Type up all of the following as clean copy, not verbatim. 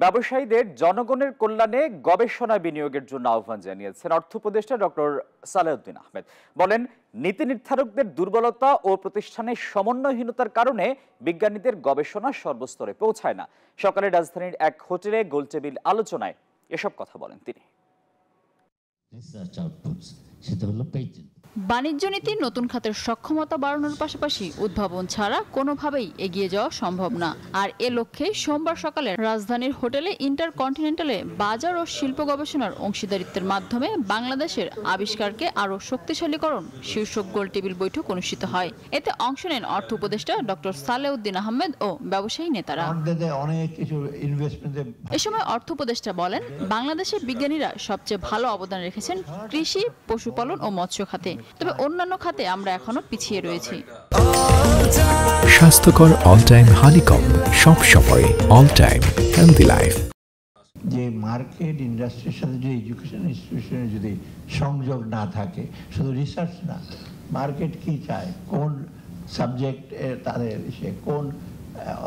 ব্যবসায়ীদের জনগণের কল্যাণে গবেষণা বিনিয়োগের জন্য আহ্বান জানিয়েছেন অর্থ উপদেষ্টা ডক্টর সালেউদ্দিন আহমেদ। বলেন, নীতি নির্ধারকদের দুর্বলতা ও প্রতিষ্ঠানের সমন্বয়হীনতার কারণে বিজ্ঞানীদের গবেষণা সর্বস্তরে পৌঁছায় না। সকালে রাজধানীর এক হোটেলে গোলটেবিল আলোচনায় এসব কথা বলেন তিনি। বাণিজ্য নীতি নতুন খাতের সক্ষমতা বাড়ানোর পাশাপাশি উদ্ভাবন ছাড়া কোনোভাবেই এগিয়ে যাওয়া সম্ভব না। আর এ লক্ষ্যে সোমবার সকালে রাজধানীর হোটেলে ইন্টারকন্টিনেন্টালে বাজার ও শিল্প গবেষণার অংশীদারিত্বের মাধ্যমে বাংলাদেশের আবিষ্কারকে আরও শক্তিশালীকরণ শীর্ষক গোলটেবিল বৈঠক অনুষ্ঠিত হয়। এতে অংশ নেন অর্থ উপদেষ্টা ডক্টর সালেউদ্দিন আহমেদ ও ব্যবসায়ী নেতারা। এ সময় অর্থ উপদেষ্টা বলেন, বাংলাদেশের বিজ্ঞানীরা সবচেয়ে ভালো অবদান রেখেছেন কৃষি, পশুপালন ও মৎস্য খাতে, তবে অন্যান্য খাতে আমরা এখনো পিছিয়ে রয়েছি। স্বাস্থ্যকর অল টাইম হানিকম, সব সময় অল টাইম হেলদি লাইফ। যে মার্কেট ইন্ডাস্ট্রির সাথে যদি এডুকেশন ইনস্টিটিউশনের যদি সংযোগ না থাকে, শুধু রিসার্চ না, মার্কেট কি চায়, কোন সাবজেক্ট তাদের সে কোন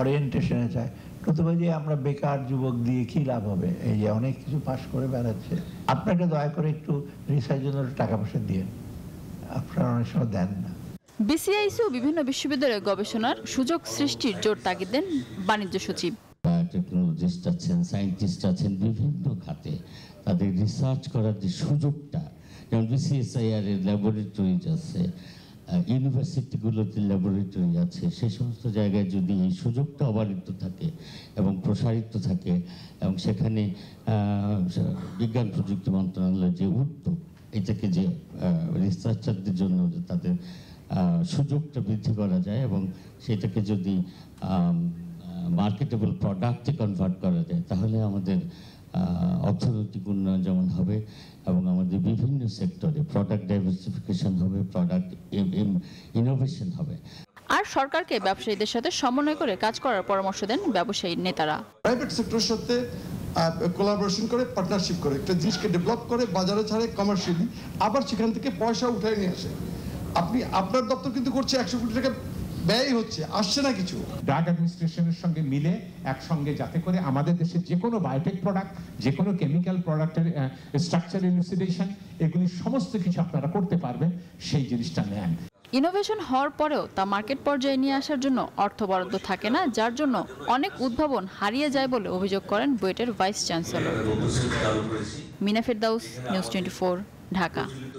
ওরিয়েন্টেশনে চায়, নতুবা যে আমরা বেকার যুবক দিয়ে কি লাভ হবে? এই যে অনেক কিছু পাশ করে বেড়াচ্ছে, আপনাকে দয়া করে একটু রিসার্চের জন্য টাকা পয়সা দিয়ে, আপনারা অনেক সময় দেন না। বিসিআইসি বিভিন্ন বিশ্ববিদ্যালয়ে গবেষণার সুযোগ সৃষ্টির জোর তাগিদ দেন বাণিজ্য সচিব। টেকনোলজিস্ট আছেন, সায়েন্টিস্ট আছেন, বিভিন্ন খাতে তাদের রিসার্চ করার যে সুযোগটা, যেমন বিসিএসআইআর এর ল্যাবরেটরিজ আছে, ইউনিভার্সিটিগুলোতে ল্যাবরেটরি আছে, সে সমস্ত জায়গায় যদি এই সুযোগটা অবারিত থাকে এবং প্রসারিত থাকে, এবং সেখানে বিজ্ঞান প্রযুক্তি মন্ত্রণালয়ের যে উদ্যোগ, এটাকে যে রিসার্চারদের জন্য তাদের সুযোগটা বৃদ্ধি করা যায় এবং সেটাকে যদি মার্কেটেবল প্রোডাক্টে কনভার্ট করা যায়, তাহলে আমাদের অর্থনৈতিক উন্নয়ন যেমন হবে এবং আমাদের বিভিন্ন সেক্টরে প্রোডাক্ট ডাইভার্সিফিকেশন হবে, প্রোডাক্ট ইনোভেশন হবে। আর সরকারকে ব্যবসায়ীদের সাথে সমন্বয় করে কাজ করার পরামর্শ দেন ব্যবসায়ী নেতারা। প্রাইভেট সেক্টরের সাথে কোলাবোরেশন করে, পার্টনারশিপ করে একটা জিনিসকে ডেভেলপ করে বাজারে ছাড়ে কমার্শিয়ালি, আবার সেখান থেকে পয়সা উঠায় নিয়ে আসে। আপনি আপনার দপ্তর কিন্তু করছে 100 কোটি টাকা ব্যয় হচ্ছে, আসছে না কিছু। ড্রাগ অ্যাডমিনিস্ট্রেশনের সঙ্গে মিলে একসঙ্গে যাতে করে আমাদের দেশের যে কোনো বায়োটেক প্রোডাক্ট, যে কোনো কেমিক্যাল প্রোডাক্টের স্ট্রাকচার ইলুসিডেশন, এগুলি সমস্ত কিছু আপনারা করতে পারবেন, সেই জিনিসটা নেন। ইনোভেশন হওয়ার পরেও তা মার্কেট পর্যায়ে নিয়ে আসার জন্য অর্থ বরাদ্দ থাকে না, যার জন্য অনেক উদ্ভাবন হারিয়ে যায় বলে অভিযোগ করেন বুয়েটের ভাইস চ্যান্সেলর। মিনা ফেরদাউস, নিউজ 24, ঢাকা।